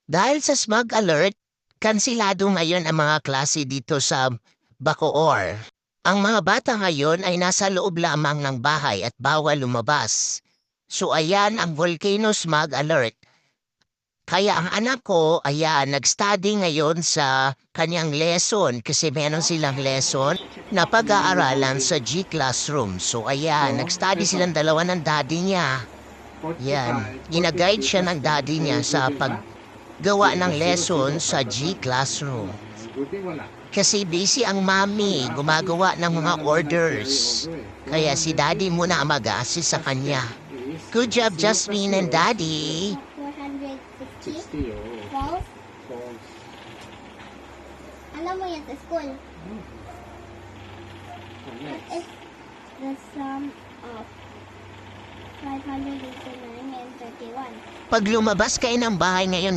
Dahil sa smog alert, kansilado ngayon ang mga klase dito sa Bacoor. Ang mga bata ngayon ay nasa loob lamang ng bahay at bawal lumabas. So ayan ang volcano smog alert. Kaya ang anak ko, ayan, nag-study ngayon sa kanyang lesson kasi meron silang lesson na pag-aaralan sa G-Classroom. So ayan, nag-study silang dalawa ng daddy niya. Yan, gina-guide siya ng daddy niya sa paggawa ng lesson sa G-Classroom. Kasi busy ang mami, gumagawa ng mga orders. Kaya si daddy muna ang mag-assist sa kanya. Good job, Jasmine and daddy. 460 False? false. Alam mo yan sa school. So What next. is the sum of 589 and 31? Pag lumabas kayo ng bahay ngayon,